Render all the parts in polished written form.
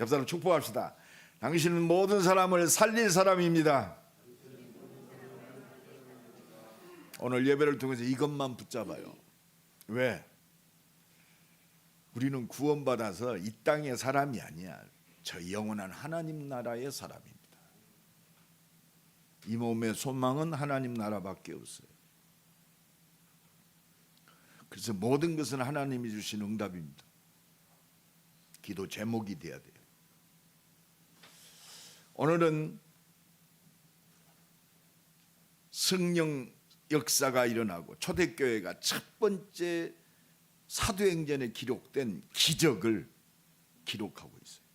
옆 사람 축복합시다. 당신은 모든 사람을 살릴 사람입니다. 오늘 예배를 통해서 이것만 붙잡아요. 왜? 우리는 구원받아서 이 땅의 사람이 아니야. 저 영원한 하나님 나라의 사람입니다. 이 몸의 소망은 하나님 나라밖에 없어요. 그래서 모든 것은 하나님이 주신 응답입니다. 기도 제목이 돼야 돼요. 오늘은 성령 역사가 일어나고 초대교회가 첫 번째 사도행전에 기록된 기적을 기록하고 있어요.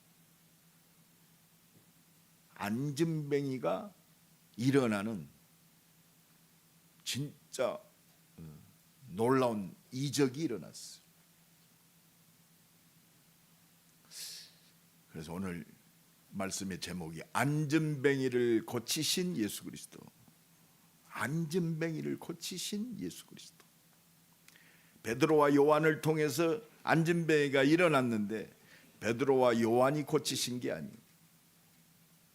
안진뱅이가 일어나는 진짜 놀라운 이적이 일어났어요. 그래서 오늘 말씀의 제목이 안진뱅이를 고치신 예수 그리스도. 안진뱅이를 고치신 예수 그리스도. 베드로와 요한을 통해서 안진뱅이가 일어났는데 베드로와 요한이 고치신 게 아니에요.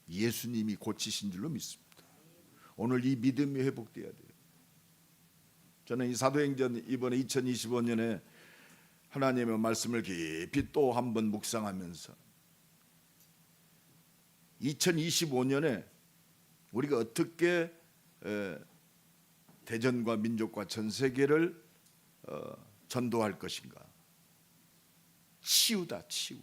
예수님이 고치신 줄로 믿습니다. 오늘 이 믿음이 회복돼야 돼요. 저는 이 사도행전 이번에 2025년에 하나님의 말씀을 깊이 또 한번 묵상하면서 2025년에 우리가 어떻게 대전과 민족과 전 세계를 전도할 것인가. 치유다, 치유.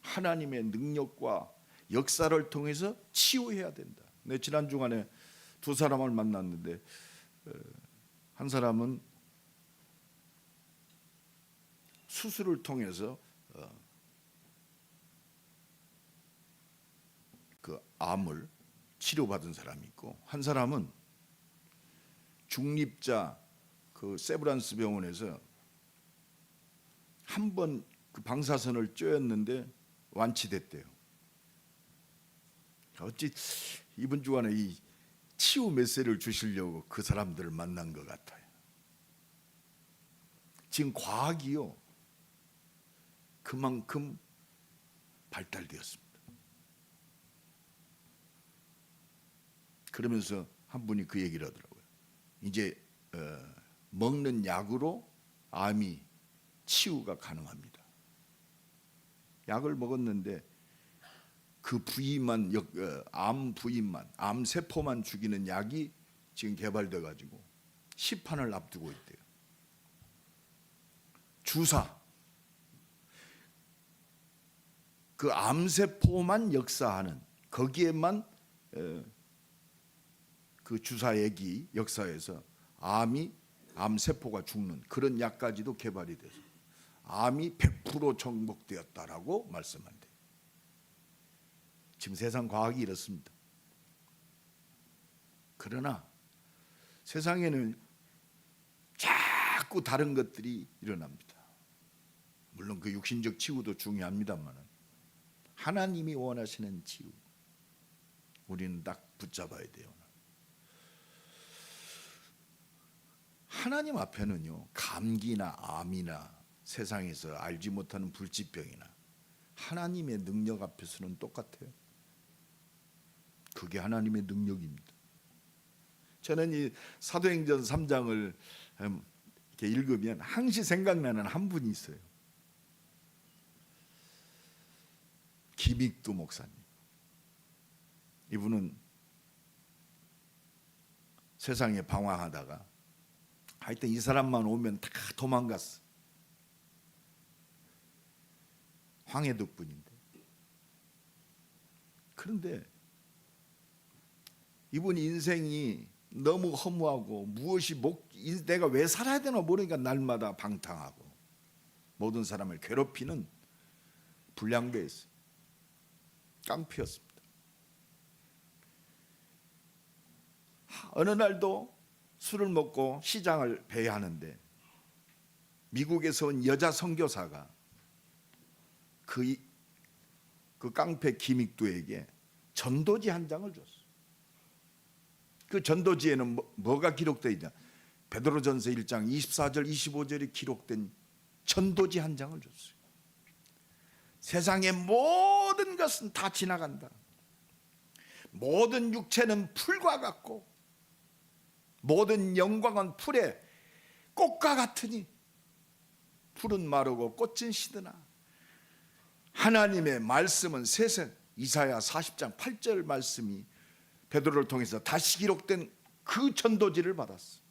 하나님의 능력과 역사를 통해서 치유해야 된다. 내 지난 주간에 두 사람을 만났는데 한 사람은 수술을 통해서 그 암을 치료받은 사람이 있고 한 사람은 중립자 그 세브란스 병원에서 한 번 그 방사선을 쬐었는데 완치됐대요. 어찌 이번 주간에 이 치유 메시지를 주시려고 그 사람들을 만난 것 같아요. 지금 과학이요 그만큼 발달되었습니다. 그러면서 한 분이 그 얘기를 하더라고요. 이제 먹는 약으로 암이 치유가 가능합니다. 약을 먹었는데 그 부위만 암 부위만 암 세포만 죽이는 약이 지금 개발돼 가지고 시판을 앞두고 있대요. 주사 그 암 세포만 역사하는 거기에만 그 주사액이 역사해서 암 세포가 죽는 그런 약까지도 개발이 돼서 암이 100% 정복되었다라고 말씀한대요. 지금 세상 과학이 이렇습니다. 그러나 세상에는 자꾸 다른 것들이 일어납니다. 물론 그 육신적 치유도 중요합니다만 하나님이 원하시는 치유 우리는 딱 붙잡아야 돼요. 하나님 앞에는요 감기나 암이나 세상에서 알지 못하는 불치병이나 하나님의 능력 앞에서는 똑같아요. 그게 하나님의 능력입니다. 저는 이 사도행전 3장을 이렇게 읽으면 항시 생각나는 한 분이 있어요. 김익두 목사님. 이분은 세상에 방황하다가 하여튼 이 사람만 오면 다 도망갔어. 황해도 분인데. 그런데 이분 인생이 너무 허무하고 무엇이 내가 왜 살아야 되나 모르니까 날마다 방탕하고 모든 사람을 괴롭히는 불량배였어요. 깡패였습니다. 어느 날도 술을 먹고 시장을 배회하는데 미국에서 온 여자 선교사가 그 깡패 김익두에게 전도지 한 장을 줬어. 그 전도지에는 뭐가 기록되어 있냐? 베드로전서 1장 24절 25절이 기록된 전도지 한 장을 줬어요. 세상의 모든 것은 다 지나간다. 모든 육체는 풀과 같고 모든 영광은 풀의 꽃과 같으니 풀은 마르고 꽃은 시드나 하나님의 말씀은 세세. 이사야 40장 8절 말씀이 베드로를 통해서 다시 기록된 그 전도지를 받았어.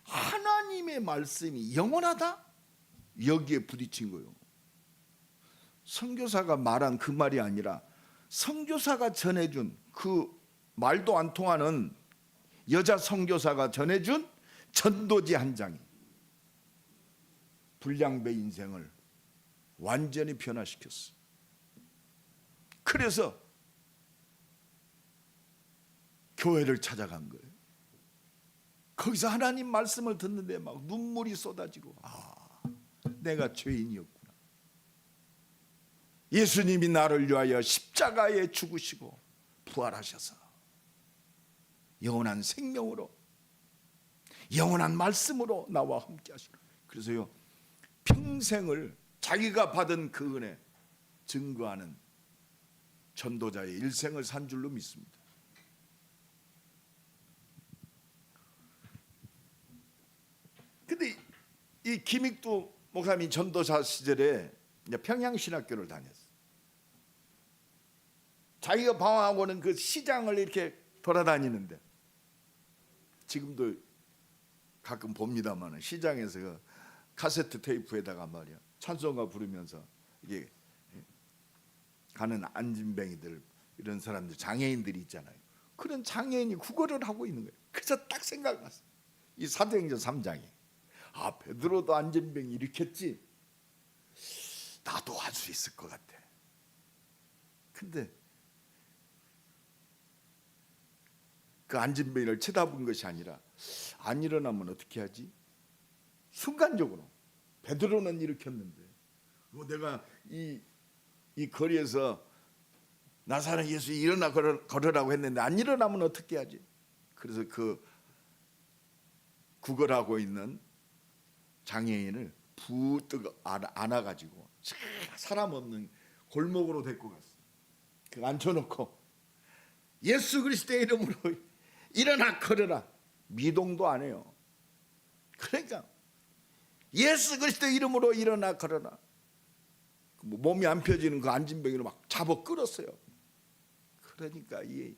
하나님의 말씀이 영원하다? 여기에 부딪힌 거예요. 선교사가 말한 그 말이 아니라 선교사가 전해준 그 말도 안 통하는 여자 선교사가 전해준 전도지 한 장이 불량배 인생을 완전히 변화시켰어. 그래서 교회를 찾아간 거예요. 거기서 하나님 말씀을 듣는데 막 눈물이 쏟아지고, 내가 죄인이었구나. 예수님이 나를 위하여 십자가에 죽으시고 부활하셔서 영원한 생명으로 영원한 말씀으로 나와 함께 하시라. 그래서요, 평생을 자기가 받은 그 은혜 증거하는 전도자의 일생을 산 줄로 믿습니다. 근데 이 김익두 목사님이 전도사 시절에 평양신학교를 다녔어. 자기가 방황하고는 그 시장을 이렇게 돌아다니는데, 지금도 가끔 봅니다만 시장에서 그 카세트 테이프에다가 말이야 찬송가 부르면서 이게 가는 안진뱅이들, 이런 사람들, 장애인들이 있잖아요. 그런 장애인이 구걸을 하고 있는 거예요. 그래서 딱 생각났어. 이 사도행전 3장이 베드로도 안진뱅이 일으켰지, 나도 할 수 있을 것 같아. 근데 그 안진뱅이를 쳐다본 것이 아니라, 안 일어나면 어떻게 하지? 순간적으로 베드로는 일으켰는데 내가 이 거리에서 나사렛 예수 일어나 걸으라고 했는데 안 일어나면 어떻게 하지? 그래서 그 구걸하고 있는 장애인을 부뜩 안아가지고 사람 없는 골목으로 데리고 갔어. 그 앉혀놓고 예수 그리스도의 이름으로 일어나 걸어라. 미동도 안 해요. 그러니까 예수 그리스도의 이름으로 일어나 걸어라. 몸이 안 펴지는 그 안진뱅이를 막 잡아 끌었어요. 그러니까 이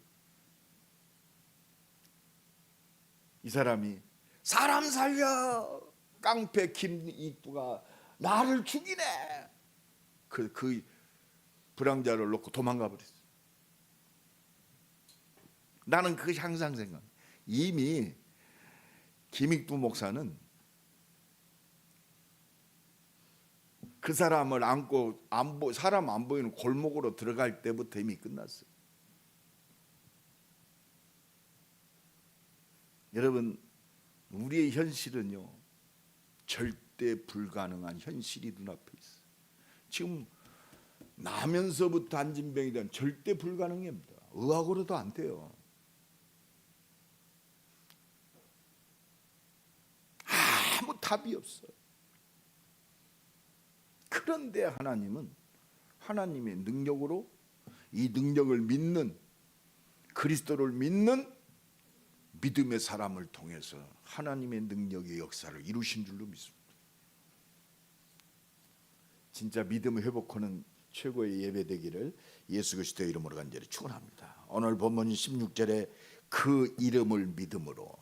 사람이 사람 살려, 깡패 김익두가 나를 죽이네. 그 불황자를 놓고 도망가 버렸어. 나는 그것이 항상 생각. 이미 김익두 목사는 그 사람을 안고 사람 안 보이는 골목으로 들어갈 때부터 이미 끝났어요. 여러분, 우리의 현실은요, 절대 불가능한 현실이 눈앞에 있어요. 지금 나면서부터 안진뱅이 대한 절대 불가능합니다. 의학으로도 안 돼요. 아무 답이 없어요. 그런데 하나님은 하나님의 능력으로 이 능력을 믿는, 그리스도를 믿는 믿음의 사람을 통해서 하나님의 능력의 역사를 이루신 줄로 믿습니다. 진짜 믿음을 회복하는 최고의 예배 되기를 예수 그리스도의 이름으로 간절히 축원합니다. 오늘 본문 16절에 그 이름을 믿음으로,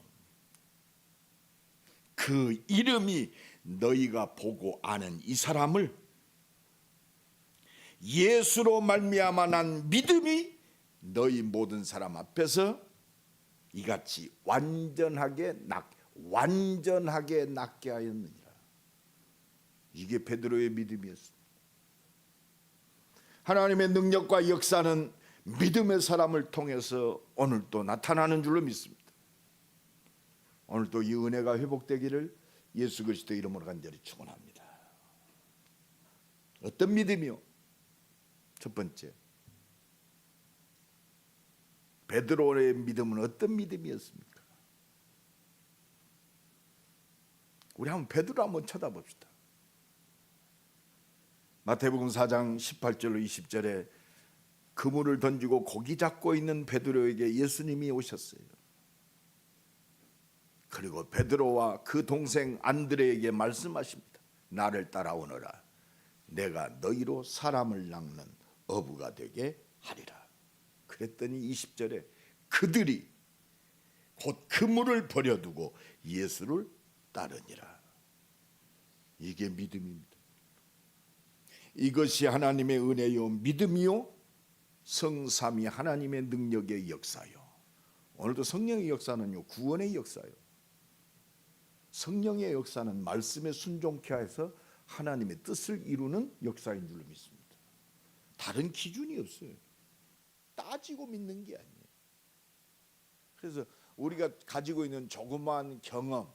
그 이름이 너희가 보고 아는 이 사람을, 예수로 말미암아 난 믿음이 너희 모든 사람 앞에서 이같이 완전하게 낫게 하였느니라. 이게 베드로의 믿음이었습니다. 하나님의 능력과 역사는 믿음의 사람을 통해서 오늘도 나타나는 줄로 믿습니다. 오늘도 이 은혜가 회복되기를 예수 그리스도 이름으로 간절히 축원합니다. 어떤 믿음이요? 첫 번째, 베드로의 믿음은 어떤 믿음이었습니까? 우리 한번 베드로 한번 쳐다봅시다. 마태복음 4장 18절로 20절에 그물을 던지고 고기 잡고 있는 베드로에게 예수님이 오셨어요. 그리고 베드로와 그 동생 안드레에게 말씀하십니다. 나를 따라오너라. 내가 너희로 사람을 낚는 어부가 되게 하리라. 그랬더니 20절에 그들이 곧 그물을 버려두고 예수를 따르니라. 이게 믿음입니다. 이것이 하나님의 은혜요 믿음이요 성삼위 하나님의 능력의 역사요. 오늘도 성령의 역사는요 구원의 역사요. 성령의 역사는 말씀에 순종케 해서 하나님의 뜻을 이루는 역사인 줄로 믿습니다. 다른 기준이 없어요. 따지고 믿는 게 아니에요. 그래서 우리가 가지고 있는 조그마한 경험,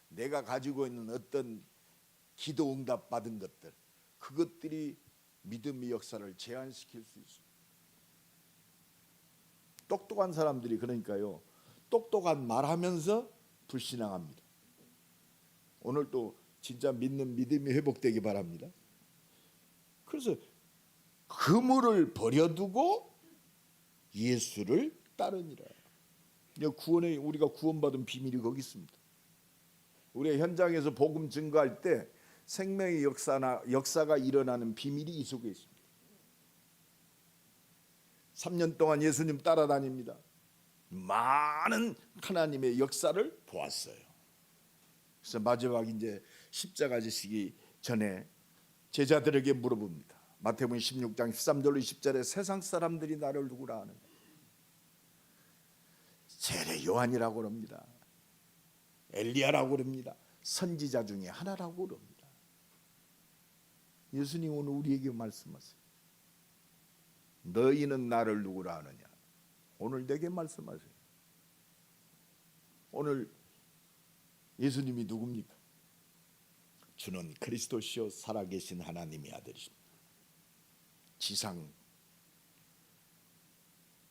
내가 가지고 있는 어떤 기도 응답 받은 것들, 그것들이 믿음의 역사를 제한시킬 수 있습니다. 똑똑한 사람들이 그러니까요 똑똑한 말하면서 불신앙합니다. 오늘도 진짜 믿는 믿음이 회복되기 바랍니다. 그래서 그물을 버려두고 예수를 따르니라. 구원에 우리가 구원받은 비밀이 거기 있습니다. 우리 현장에서 복음 증거할 때 생명의 역사가 일어나는 비밀이 이 속에 있습니다. 3년 동안 예수님 따라다닙니다. 많은 하나님의 역사를 보았어요. 그래서 마지막 이제 십자가 지시기 전에 제자들에게 물어봅니다. 마태복음 16장 13절로 20절에 세상 사람들이 나를 누구라 하느냐. 세례 요한이라고 그럽니다. 엘리야라고 그럽니다. 선지자 중에 하나라고 그럽니다. 예수님 오늘 우리에게 말씀하세요. 너희는 나를 누구라 하느냐. 오늘 내게 말씀하세요. 오늘 예수님이 누굽니까? 주는 그리스도시요 살아계신 하나님의 아들이십니다. 지상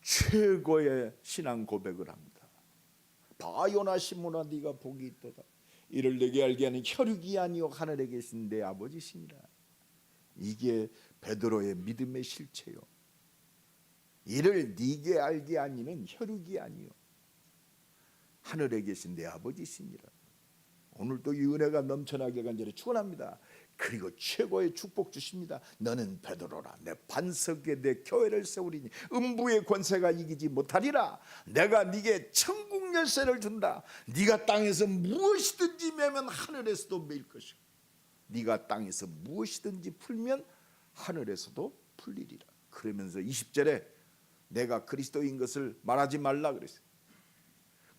최고의 신앙 고백을 합니다. 바요나 시몬아 네가 복이 있도다. 이를 내게 알게 하는 혈육이 아니요 하늘에 계신 내 아버지시니라. 이게 베드로의 믿음의 실체요. 이를 네게 알게 하니는 혈육이 아니요 하늘에 계신 내 아버지시니라. 오늘도 이 은혜가 넘쳐나게 간절히 축원합니다. 그리고 최고의 축복 주십니다. 너는 베드로라. 내 반석에 내 교회를 세우리니 음부의 권세가 이기지 못하리라. 내가 네게 천국 열쇠를 준다. 네가 땅에서 무엇이든지 매면 하늘에서도 매일 것이고 네가 땅에서 무엇이든지 풀면 하늘에서도 풀리리라. 그러면서 20절에 내가 그리스도인 것을 말하지 말라 그랬어요.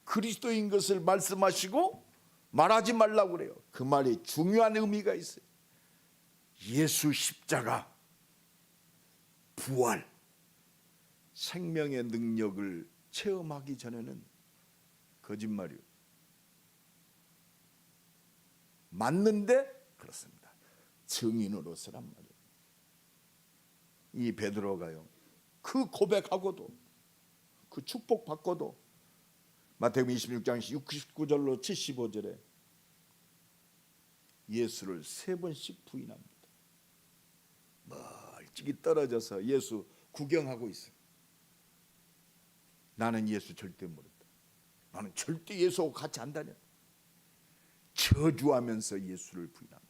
그리스도인 것을 말씀하시고 말하지 말라고 그래요. 그 말이 중요한 의미가 있어요. 예수 십자가, 부활, 생명의 능력을 체험하기 전에는 거짓말이요. 맞는데 그렇습니다. 증인으로서란 말이에요. 이 베드로가요. 그 고백하고도 그 축복 받고도 마태복음 26장 69절로 75절에 예수를 3번씩 부인합니다. 멀찍이 떨어져서 예수 구경하고 있어요. 나는 예수 절대 모른다. 나는 절대 예수하고 같이 안 다녀. 저주하면서 예수를 부인합니다.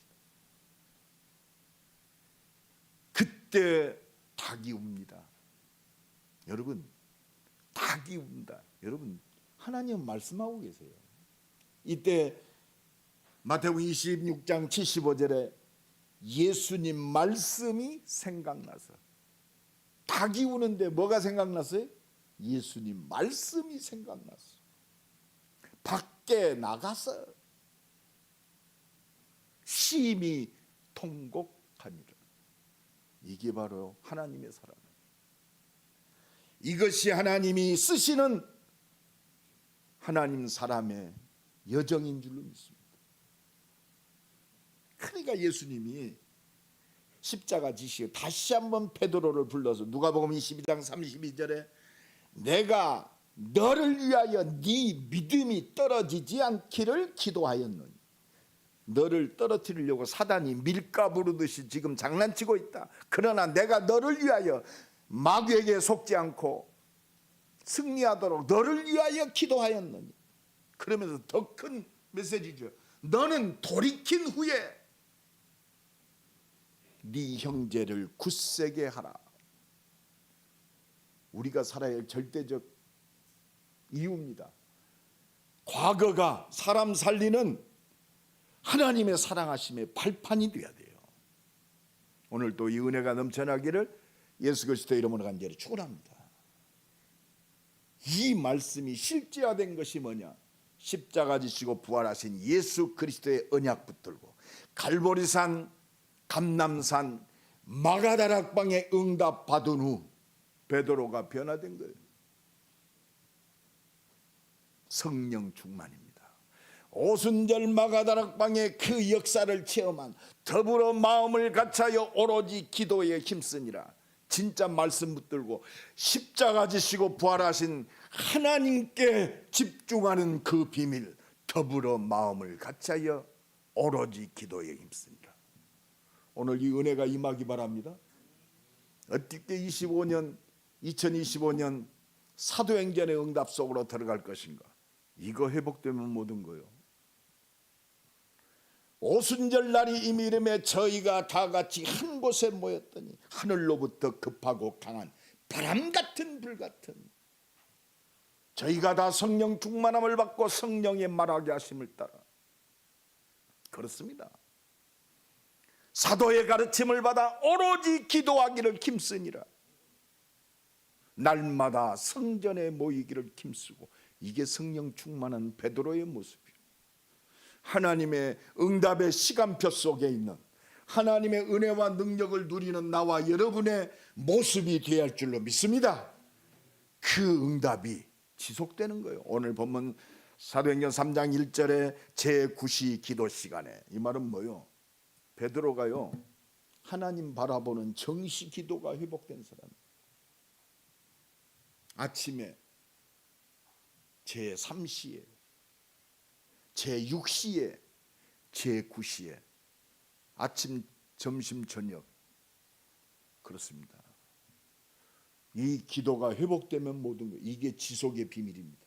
그때 닭이 웁니다. 여러분, 닭이 운다. 여러분, 하나님 말씀하고 계세요. 이때 마태복음 26장 75절에 예수님 말씀이 생각나서 닭이 우는데 뭐가 생각났어요? 예수님 말씀이 생각났어. 밖에 나가서 심히 통곡하니라. 이게 바로 하나님의 사랑. 이것이 하나님이 쓰시는 하나님 사람의 여정인 줄로 믿습니다. 그러니까 예수님이 십자가 지시고 다시 한번 베드로를 불러서 누가복음 22장 32절에 내가 너를 위하여 네 믿음이 떨어지지 않기를 기도하였노니 너를 떨어뜨리려고 사단이 밀가 부르듯이 지금 장난치고 있다. 그러나 내가 너를 위하여 마귀에게 속지 않고 승리하도록 너를 위하여 기도하였느니. 그러면서 더 큰 메시지죠. 너는 돌이킨 후에 네 형제를 굳세게 하라. 우리가 살아야 할 절대적 이유입니다. 과거가 사람 살리는 하나님의 사랑하심의 발판이 되어야 돼요. 오늘 또 이 은혜가 넘쳐나기를 예수 그리스도의 이름으로 간절히 축원합니다. 이 말씀이 실제화된 것이 뭐냐? 십자가 지시고 부활하신 예수 그리스도의 언약 붙들고 갈보리산, 감람산, 마가다락방에 응답 받은 후 베드로가 변화된 거예요. 성령 충만입니다. 오순절 마가다락방의 그 역사를 체험한 더불어 마음을 같이하여 오로지 기도에 힘쓰니라. 진짜 말씀 붙들고 십자가 지시고 부활하신 하나님께 집중하는 그 비밀, 더불어 마음을 같이하여 오로지 기도에 힘쓰니라. 오늘 이 은혜가 임하기 바랍니다. 어떻게 2025년 사도행전의 응답 속으로 들어갈 것인가? 이거 회복되면 모든 거요. 오순절 날이 이미 이름에 저희가 다 같이 한 곳에 모였더니 하늘로부터 급하고 강한 바람 같은 불 같은, 저희가 다 성령 충만함을 받고 성령의 말하게 하심을 따라 그렇습니다. 사도의 가르침을 받아 오로지 기도하기를 힘쓰니라. 날마다 성전에 모이기를 힘쓰고, 이게 성령 충만한 베드로의 모습이에요. 하나님의 응답의 시간표 속에 있는 하나님의 은혜와 능력을 누리는 나와 여러분의 모습이 되어야 할 줄로 믿습니다. 그 응답이 지속되는 거예요. 오늘 본문 사도행전 3장 1절에 제9시 기도 시간에, 이 말은 뭐요? 베드로가요, 하나님 바라보는 정시 기도가 회복된 사람. 아침에 제3시에, 제6시에, 제9시에, 아침, 점심, 저녁. 그렇습니다. 이 기도가 회복되면 모든 것, 이게 지속의 비밀입니다.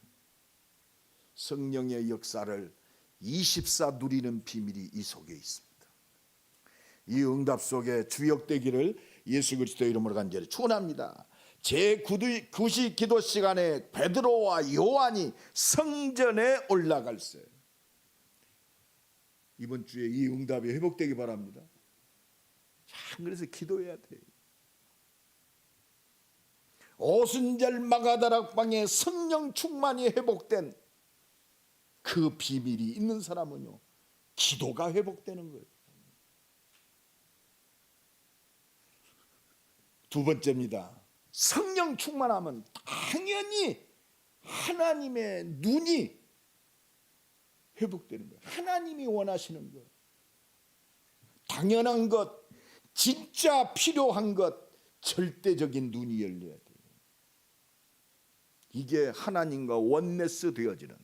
성령의 역사를 24 누리는 비밀이 이 속에 있습니다. 이 응답 속에 주역되기를 예수 그리스도의 이름으로 간절히 축원합니다. 제9시 기도 시간에 베드로와 요한이 성전에 올라갈세. 이번 주에 이 응답이 회복되기 바랍니다. 참, 그래서 기도해야 돼요. 오순절 마가다락방에 성령 충만이 회복된 그 비밀이 있는 사람은요, 기도가 회복되는 거예요. 두 번째입니다. 성령 충만하면 당연히 하나님의 눈이 회복되는 거예요. 하나님이 원하시는 것, 당연한 것, 진짜 필요한 것, 절대적인 눈이 열려야 돼요. 이게 하나님과 원네스 되어지는,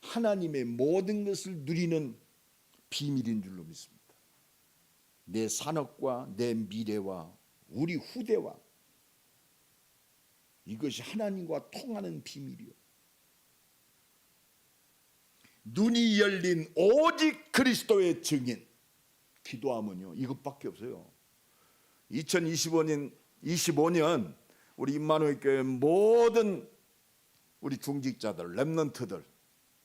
하나님의 모든 것을 누리는 비밀인 줄로 믿습니다. 내 산업과 내 미래와 우리 후대와, 이것이 하나님과 통하는 비밀이요. 눈이 열린 오직 그리스도의 증인. 기도하면요, 이것밖에 없어요. 2025년 우리 임마누엘 교회 모든 우리 중직자들, 렘넌트들,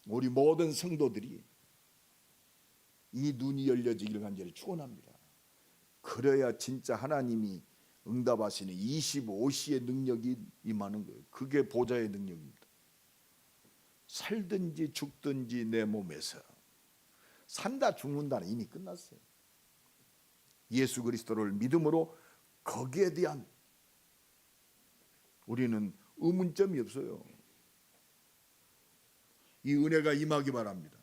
우리 모든 성도들이 이 눈이 열려지기를 간절히 축원합니다. 그래야 진짜 하나님이 응답하시는 25시의 능력이 임하는 거예요. 그게 보좌의 능력입니다. 살든지 죽든지 내 몸에서, 산다 죽는다는 이미 끝났어요. 예수 그리스도를 믿음으로 거기에 대한 우리는 의문점이 없어요. 이 은혜가 임하기 바랍니다.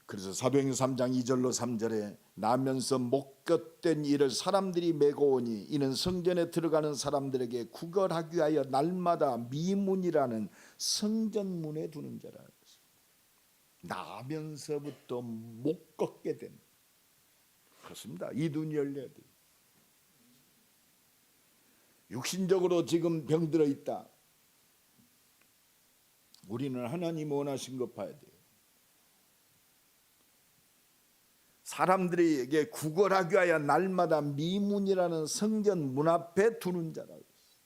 그래서 사도행전 3장 2절로 3절에 나면서 목격된 일을 사람들이 메고 오니 이는 성전에 들어가는 사람들에게 구걸하기 위하여 날마다 미문이라는 성전문에 두는 자라. 나면서부터 못 걷게 된, 그렇습니다. 이 눈이 열려야 돼요. 육신적으로 지금 병들어 있다. 우리는 하나님 원하신 것 봐야 돼요. 사람들에게 구걸하기 위하여 날마다 미문이라는 성전 문 앞에 두는 자라고 했어요.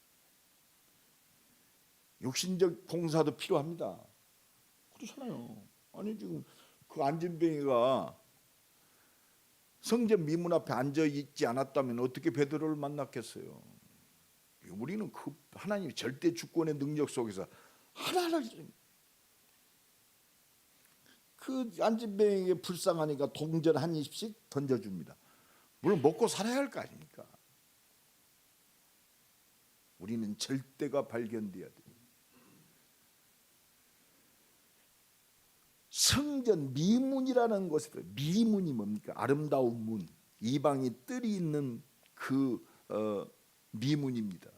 육신적 봉사도 필요합니다. 그렇잖아요. 아니 지금 그 안진뱅이가 성전 미문 앞에 앉아 있지 않았다면 어떻게 베드로를 만났겠어요? 우리는 그 하나님의 절대 주권의 능력 속에서 하나를, 그 안진뱅이에게 불쌍하니까 동전 한 입씩 던져줍니다. 물론 먹고 살아야 할 거 아닙니까? 우리는 절대가 발견돼야 돼요. 성전 미문이라는 것에, 미문이 뭡니까? 아름다운 문, 이방이 뜰이 있는 그 미문입니다.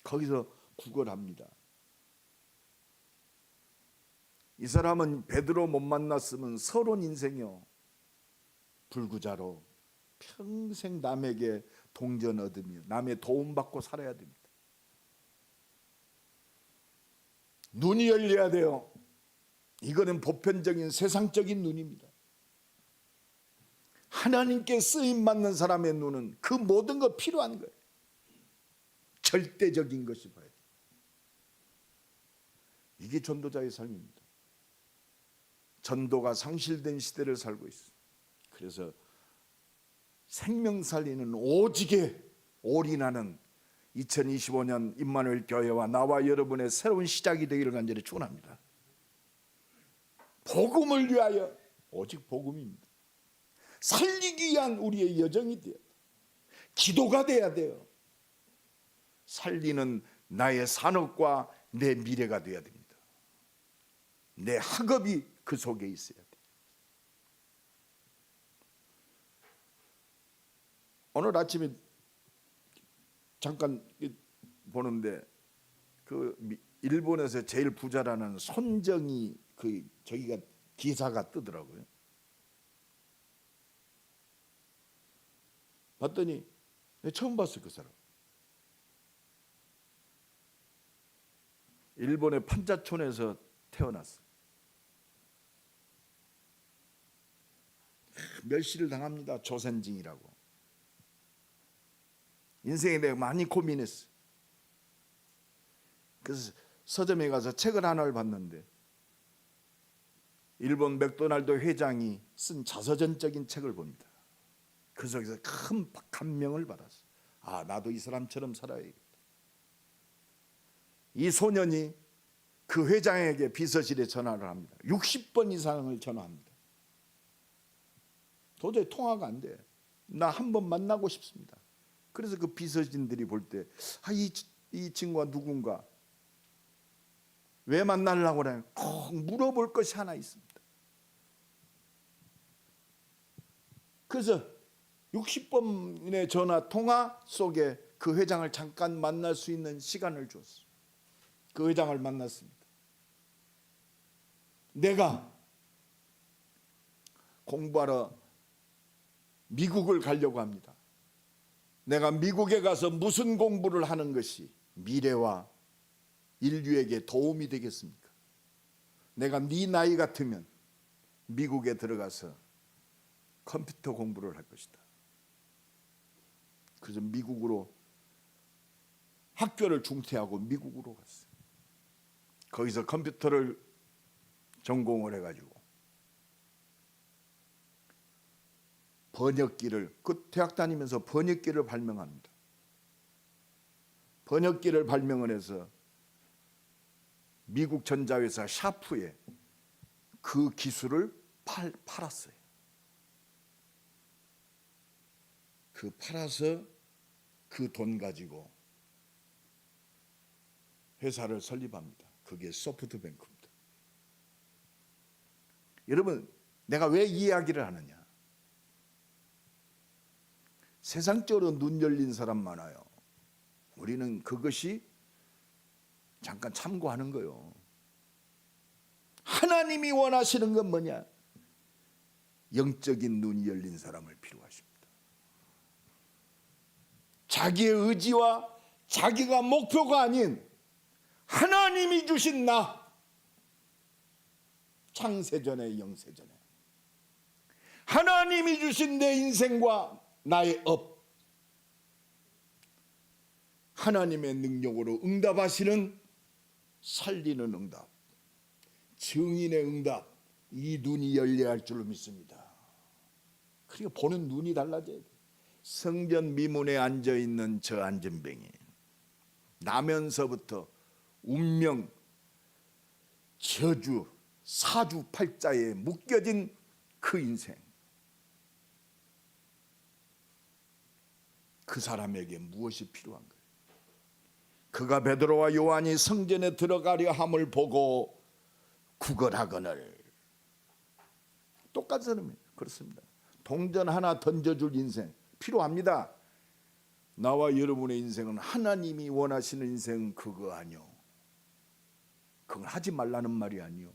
거기서 구걸합니다. 이 사람은 베드로 못 만났으면 서론 인생이요, 불구자로 평생 남에게 동전 얻으며 남의 도움받고 살아야 됩니다. 눈이 열려야 돼요. 이거는 보편적인 세상적인 눈입니다. 하나님께 쓰임받는 사람의 눈은 그 모든 거 필요한 거예요. 절대적인 것이 봐야 돼요. 이게 전도자의 삶입니다. 전도가 상실된 시대를 살고 있어요. 그래서 생명 살리는 오직에 올인하는 2025년 임마누엘 교회와 나와 여러분의 새로운 시작이 되기를 간절히 축원합니다. 복음을 위하여, 오직 복음입니다. 살리기 위한 우리의 여정이 돼야 돼요. 기도가 돼야 돼요. 살리는 나의 산업과 내 미래가 돼야 됩니다. 내 학업이 그 속에 있어야 돼요. 오늘 아침에 잠깐 보는데 그 일본에서 제일 부자라는 손정이 그 저기가 기사가 뜨더라고요. 봤더니 처음 봤어요. 그 사람 일본의 판자촌에서 태어났어요. 멸시를 당합니다. 조선징이라고. 인생에 대해 많이 고민했어요. 그래서 서점에 가서 책을 하나를 봤는데 일본 맥도날드 회장이 쓴 자서전적인 책을 봅니다. 그 속에서 큰 감명을 받았어요. 아, 나도 이 사람처럼 살아야겠다. 이 소년이 그 회장에게 비서실에 전화를 합니다. 60번 이상을 전화합니다. 도저히 통화가 안 돼. 나 한 번 만나고 싶습니다. 그래서 그 비서진들이 볼 때, 아, 이 친구가 누군가, 왜 만나려고 그래? 꼭 물어볼 것이 하나 있습니다. 그래서 60번의 전화 통화 속에 그 회장을 잠깐 만날 수 있는 시간을 줬어요. 그 회장을 만났습니다. 내가 공부하러 미국을 가려고 합니다. 내가 미국에 가서 무슨 공부를 하는 것이 미래와 인류에게 도움이 되겠습니까? 내가 네 나이 같으면 미국에 들어가서 컴퓨터 공부를 할 것이다. 그래서 미국으로 학교를 중퇴하고 미국으로 갔어요. 거기서 컴퓨터를 전공을 해가지고 번역기를, 그 대학 다니면서 번역기를 발명합니다. 번역기를 발명을 해서 미국 전자회사 샤프에 그 기술을 팔았어요. 그 팔아서 그 돈 가지고 회사를 설립합니다. 그게 소프트뱅크입니다. 여러분, 내가 왜 이 이야기를 하느냐? 세상적으로 눈 열린 사람 많아요. 우리는 그것이 잠깐 참고하는 거예요. 하나님이 원하시는 건 뭐냐? 영적인 눈이 열린 사람을 필요하십니다. 자기의 의지와 자기가 목표가 아닌 하나님이 주신 나, 창세전에 영세전에 하나님이 주신 내 인생과 나의 업, 하나님의 능력으로 응답하시는 살리는 응답, 증인의 응답, 이 눈이 열려야 할 줄로 믿습니다. 그러니까 보는 눈이 달라져야 돼요. 성전 미문에 앉아있는 저 안진뱅이, 나면서부터 운명, 저주, 사주팔자에 묶여진 그 인생, 그 사람에게 무엇이 필요한 거예요? 그가 베드로와 요한이 성전에 들어가려 함을 보고 구걸하거늘. 똑같은 사람이에요. 그렇습니다. 동전 하나 던져줄 인생 필요합니다. 나와 여러분의 인생은 하나님이 원하시는 인생 그거 아니요. 그걸 하지 말라는 말이 아니요.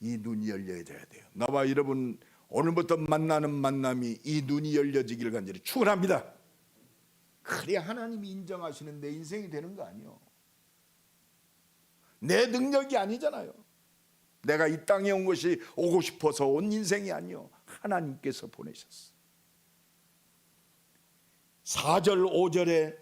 이 눈이 열려야 돼요. 나와 여러분 오늘부터 만나는 만남이 이 눈이 열려지기를 간절히 축원합니다. 그래야 하나님이 인정하시는 내 인생이 되는 거 아니요. 내 능력이 아니잖아요. 내가 이 땅에 온 것이 오고 싶어서 온 인생이 아니요. 하나님께서 보내셨어. 4절 5절에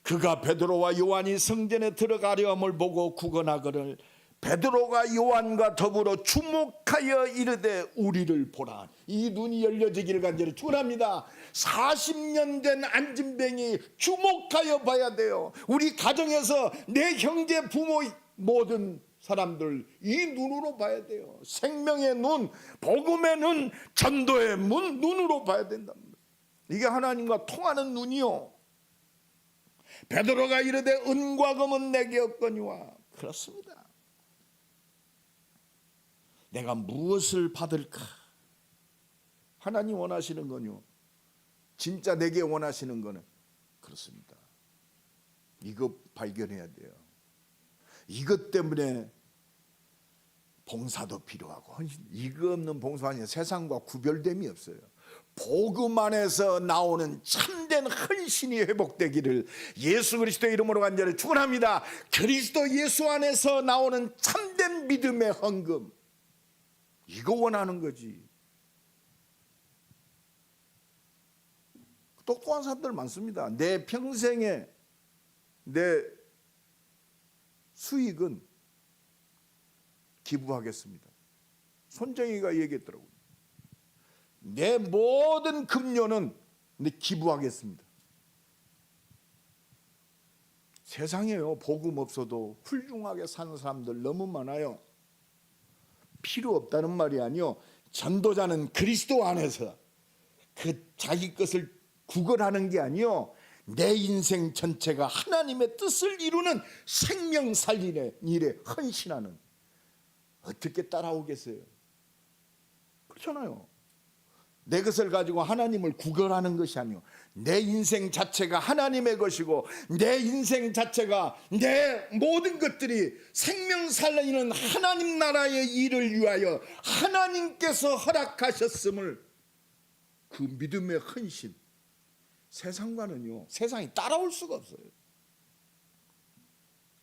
그가 베드로와 요한이 성전에 들어가려 함을 보고 구건하거늘 베드로가 요한과 더불어 주목하여 이르되 우리를 보라. 이 눈이 열려지기를 간절히 축원합니다. 40년 된 안진뱅이 주목하여 봐야 돼요. 우리 가정에서 내 형제 부모 모든 사람들 이 눈으로 봐야 돼요. 생명의 눈, 복음의 눈, 전도의 눈으로 봐야 된답니다. 이게 하나님과 통하는 눈이요. 베드로가 이르되 은과 금은 내게 없거니와. 그렇습니다. 내가 무엇을 받을까? 하나님 원하시는 거요. 진짜 내게 원하시는 거는 그렇습니다. 이거 발견해야 돼요. 이것 때문에 봉사도 필요하고 이거 없는 봉사는 세상과 구별됨이 없어요. 복음 안에서 나오는 참된 헌신이 회복되기를 예수 그리스도의 이름으로 간절히 축원합니다. 그리스도 예수 안에서 나오는 참된 믿음의 헌금, 이거 원하는 거지. 똑똑한 사람들 많습니다. 내 평생에 내 수익은 기부하겠습니다. 손정희가 얘기했더라고요. 내 모든 급료는 기부하겠습니다. 세상에요, 복음 없어도 훌륭하게 사는 사람들 너무 많아요. 필요 없다는 말이 아니요. 전도자는 그리스도 안에서 그 자기 것을 구걸하는 게 아니요. 내 인생 전체가 하나님의 뜻을 이루는 생명 살리는 일에 헌신하는. 어떻게 따라오겠어요? 그렇잖아요. 내 것을 가지고 하나님을 구걸하는 것이 아니요. 내 인생 자체가 하나님의 것이고 내 인생 자체가 내 모든 것들이 생명 살리는 하나님 나라의 일을 위하여 하나님께서 허락하셨음을, 그 믿음의 헌신, 세상과는요, 세상이 따라올 수가 없어요.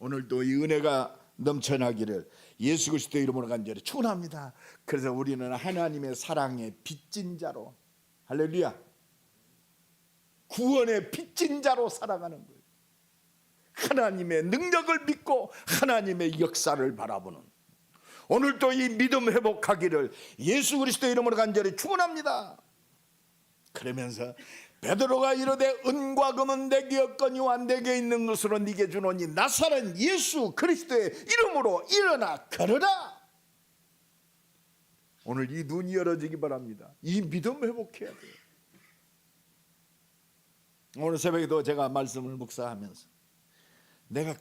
오늘도 이 은혜가 넘쳐나기를 예수 그리스도 이름으로 간절히 축원합니다. 그래서 우리는 하나님의 사랑의 빚진 자로, 할렐루야, 구원의 빚진 자로 살아가는 거예요. 하나님의 능력을 믿고 하나님의 역사를 바라보는, 오늘도 이 믿음 회복하기를 예수 그리스도 이름으로 간절히 축원합니다. 그러면서 베드로가 이르되 은과 금은 내게 없거니와 내게 있는 것으로 네게 주노니 나사렛 예수 그리스도의 이름으로 일어나 걸으라. 오늘 이 눈이 열어지기 바랍니다. 이 믿음 회복해야 돼요. 오늘 새벽에도 제가 말씀을 묵상하면서 내가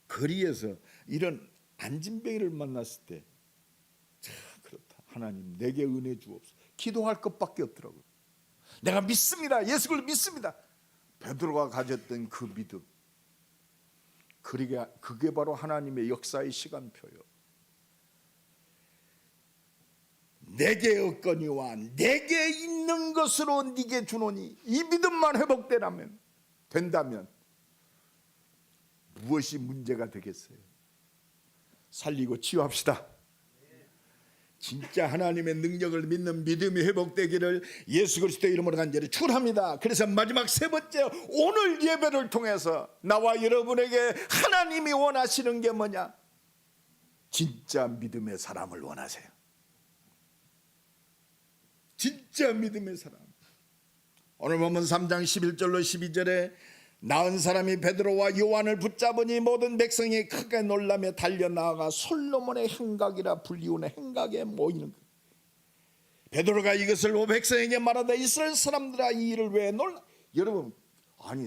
거리에서 이런 안진뱅이를 만났을 때 참 그렇다. 하나님 내게 은혜 주옵소서. 기도할 것밖에 없더라고요. 내가 믿습니다. 예수를 믿습니다. 베드로가 가졌던 그 믿음, 그게 바로 하나님의 역사의 시간표요. 내게 없거니와 내게 있는 것으로 네게 주노니, 이 믿음만 된다면 무엇이 문제가 되겠어요? 살리고 치유합시다. 진짜 하나님의 능력을 믿는 믿음이 회복되기를 예수 그리스도의 이름으로 간절히 축원합니다. 그래서 마지막 세 번째, 오늘 예배를 통해서 나와 여러분에게 하나님이 원하시는 게 뭐냐? 진짜 믿음의 사람을 원하세요. 진짜 믿음의 사람. 오늘 보면 3장 11절로 12절에 나은 사람이 베드로와 요한을 붙잡으니 모든 백성이 크게 놀라며 달려나가 솔로몬의 행각이라 불리우는 행각에 모이는 것. 베드로가 이것을 보고 백성에게 말하되 이스라엘 사람들아, 이 일을 왜 놀라? 여러분, 아니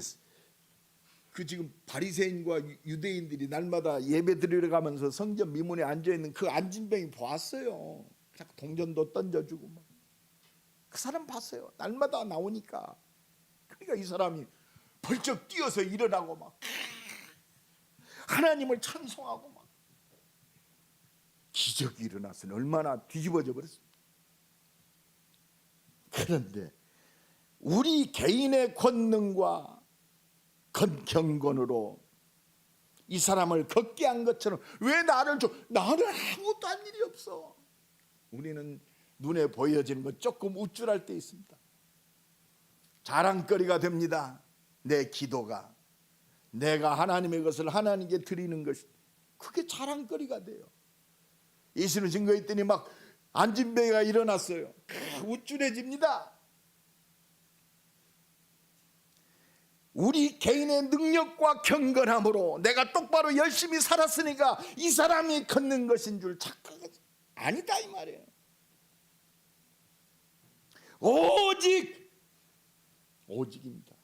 지금 바리새인과 유대인들이 날마다 예배 드리러 가면서 성전 미문에 앉아있는 그 안진뱅이 보았어요. 자꾸 동전도 던져주고 막. 그 사람 봤어요. 날마다 나오니까. 그러니까 이 사람이 벌쩍 뛰어서 일어나고 막 하나님을 찬송하고 막 기적이 일어났으니 얼마나 뒤집어져 버렸습니다. 그런데 우리 개인의 권능과 경건으로 이 사람을 걷게 한 것처럼 왜 나는 아무것도 한 일이 없어. 우리는 눈에 보여지는 것 조금 우쭐할 때 있습니다. 자랑거리가 됩니다. 내 기도가, 내가 하나님의 것을 하나님께 드리는 것이, 그게 자랑거리가 돼요. 예수는 증거했더니 막 안진뱅이가 일어났어요. 우쭐해집니다. 우리 개인의 능력과 경건함으로 내가 똑바로 열심히 살았으니까 이 사람이 걷는 것인 줄 착각하지. 아니다 이 말이에요. 오직입니다.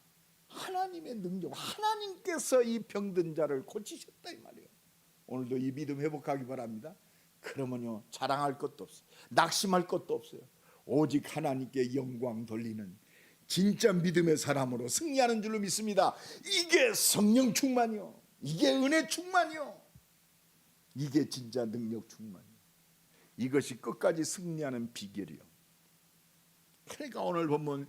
하나님의 능력, 하나님께서 이 병든 자를 고치셨다 이 말이에요. 오늘도 이 믿음 회복하기 바랍니다. 그러면요, 자랑할 것도 없어요. 낙심할 것도 없어요. 오직 하나님께 영광 돌리는 진짜 믿음의 사람으로 승리하는 줄로 믿습니다. 이게 성령 충만이요, 이게 은혜 충만이요, 이게 진짜 능력 충만이요. 이것이 끝까지 승리하는 비결이요. 그러니까 오늘 보면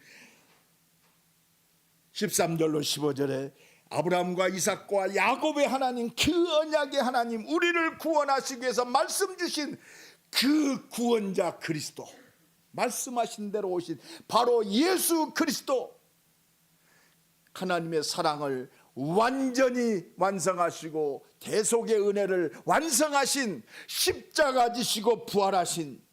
13절로 15절에 아브라함과 이삭과 야곱의 하나님, 그 언약의 하나님, 우리를 구원하시기 위해서 말씀 주신 그 구원자 그리스도, 말씀하신 대로 오신 바로 예수 그리스도, 하나님의 사랑을 완전히 완성하시고 대속의 은혜를 완성하신, 십자가 지시고 부활하신,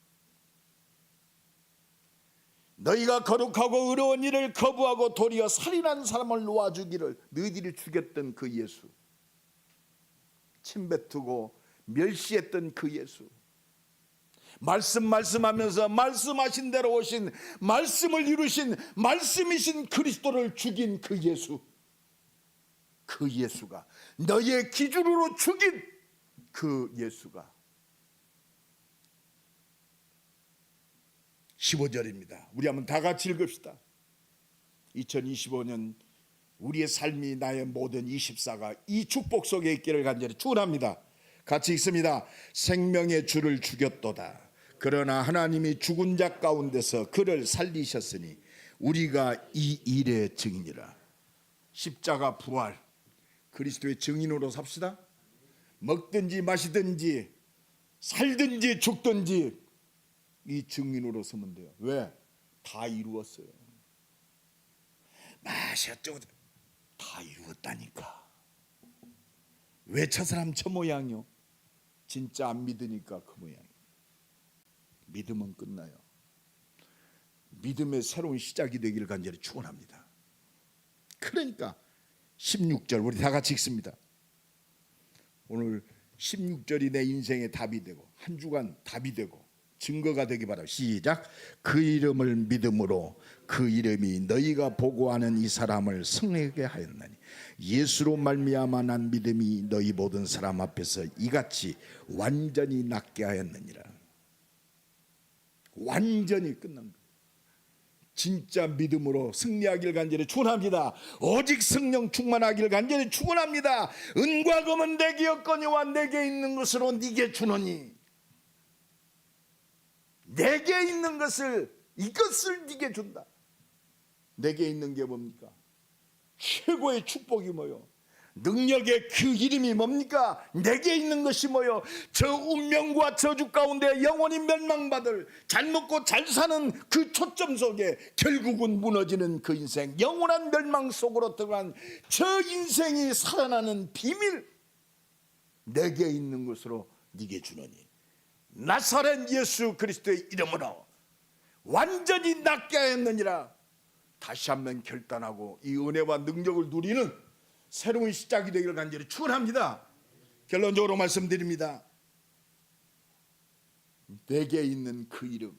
너희가 거룩하고 의로운 일을 거부하고 도리어 살인한 사람을 놓아주기를 너희들이 죽였던 그 예수, 침뱉고 멸시했던 그 예수, 말씀하면서 말씀하신 대로 오신, 말씀을 이루신 말씀이신 그리스도를 죽인 그 예수, 그 예수가, 너희의 기준으로 죽인 그 예수가 15절입니다. 우리 한번 다 같이 읽읍시다. 2025년 우리의 삶이, 나의 모든 24가 이 축복 속에 있기를 간절히 축원합니다. 같이 읽습니다. 생명의 주를 죽였도다. 그러나 하나님이 죽은 자 가운데서 그를 살리셨으니 우리가 이 일의 증인이라. 십자가 부활, 그리스도의 증인으로 삽시다. 먹든지 마시든지 살든지 죽든지 이 증인으로 서면 돼요. 왜? 다 이루었어요. 마셨죠? 다 이루었다니까. 왜 저 사람 저 모양이요? 진짜 안 믿으니까 그 모양이에요. 믿음은 끝나요. 믿음의 새로운 시작이 되기를 간절히 축원합니다. 그러니까 16절 우리 다 같이 읽습니다. 오늘 16절이 내 인생의 답이 되고 한 주간 답이 되고 증거가 되기 바랍니다. 시작. 그 이름을 믿음으로 그 이름이 너희가 보고하는 이 사람을 승리하게 하였나니 예수로 말미암아 난 믿음이 너희 모든 사람 앞에서 이같이 완전히 낫게 하였느니라. 완전히 끝난 거예요. 진짜 믿음으로 승리하길 간절히 축원합니다. 오직 성령 충만하길 간절히 축원합니다. 은과 금은 내게 없거니와 내게 있는 것으로 네게 주노니, 내게 있는 것을, 이것을 네게 준다. 내게 있는 게 뭡니까? 최고의 축복이 뭐요? 능력의 그 이름이 뭡니까? 내게 있는 것이 뭐요? 저 운명과 저주 가운데 영원히 멸망받을, 잘 먹고 잘 사는 그 초점 속에 결국은 무너지는 그 인생, 영원한 멸망 속으로 들어간 저 인생이 살아나는 비밀, 내게 있는 것으로 네게 주노니, 나사렛 예수 그리스도의 이름으로 완전히 낫게 하였느니라. 다시 한번 결단하고 이 은혜와 능력을 누리는 새로운 시작이 되기를 간절히 축원합니다. 결론적으로 말씀드립니다. 내게 있는 그 이름,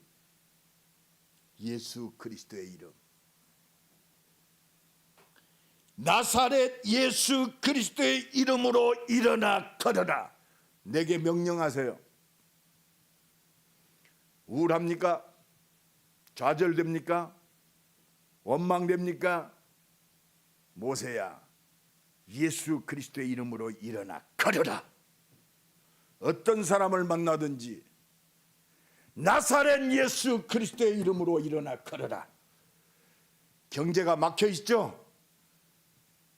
예수 그리스도의 이름, 나사렛 예수 그리스도의 이름으로 일어나 걸어라. 내게 명령하세요. 우울합니까? 좌절됩니까? 원망됩니까? 모세야, 예수 그리스도의 이름으로 일어나 걸어라. 어떤 사람을 만나든지 나사렛 예수 그리스도의 이름으로 일어나 걸어라. 경제가 막혀 있죠?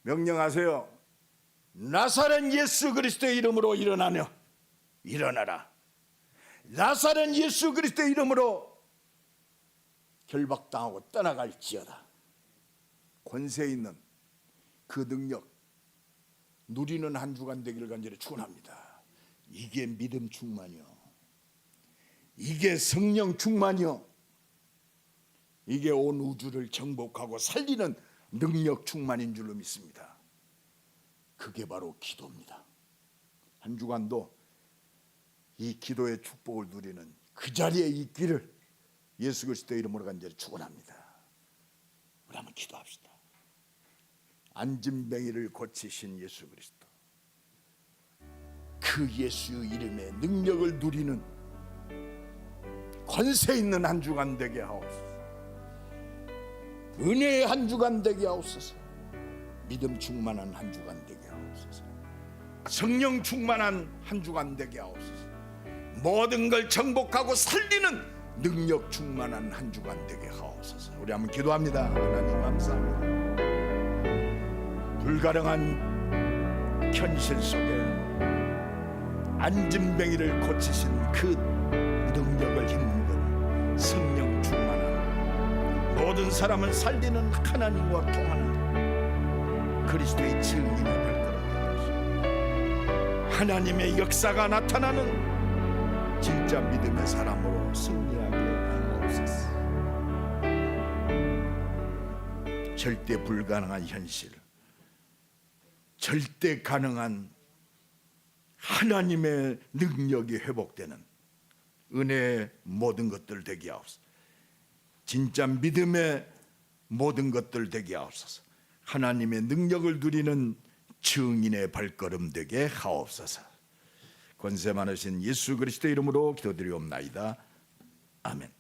명령하세요. 나사렛 예수 그리스도의 이름으로 일어나라. 나사렛 예수 그리스도의 이름으로 결박당하고 떠나갈지어다. 권세 있는 그 능력 누리는 한 주간 되기를 간절히 축원합니다. 이게 믿음 충만이요, 이게 성령 충만이요, 이게 온 우주를 정복하고 살리는 능력 충만인 줄로 믿습니다. 그게 바로 기도입니다. 한 주간도 이 기도의 축복을 누리는 그 자리에 있기를 예수 그리스도의 이름으로 간절히 축원합니다. 우리 한번 기도합시다. 안진뱅이를 고치신 예수 그리스도, 그 예수 이름의 능력을 누리는 권세 있는 한 주간 되게 하옵소서. 은혜의 한 주간 되게 하옵소서. 믿음 충만한 한 주간 되게 하옵소서. 성령 충만한 한 주간 되게 하옵소서. 모든 걸 정복하고 살리는 능력 충만한 한 주간 되게 하옵소서. 우리 한번 기도합니다. 하나님 감사합니다. 불가능한 현실 속에 안진뱅이를 고치신 그 능력을 힘입은 성령 충만한, 모든 사람을 살리는 하나님과 통하는 그리스도의 증인의 발걸음이 되소서. 하나님의 역사가 나타나는 진짜 믿음의 사람으로 승리하게 하옵소서. 절대 불가능한 현실, 절대 가능한 하나님의 능력이 회복되는 은혜의 모든 것들 되게 하옵소서. 진짜 믿음의 모든 것들 되게 하옵소서. 하나님의 능력을 누리는 증인의 발걸음 되게 하옵소서. 권세 많으신 예수 그리스도의 이름으로 기도드리옵나이다. 아멘.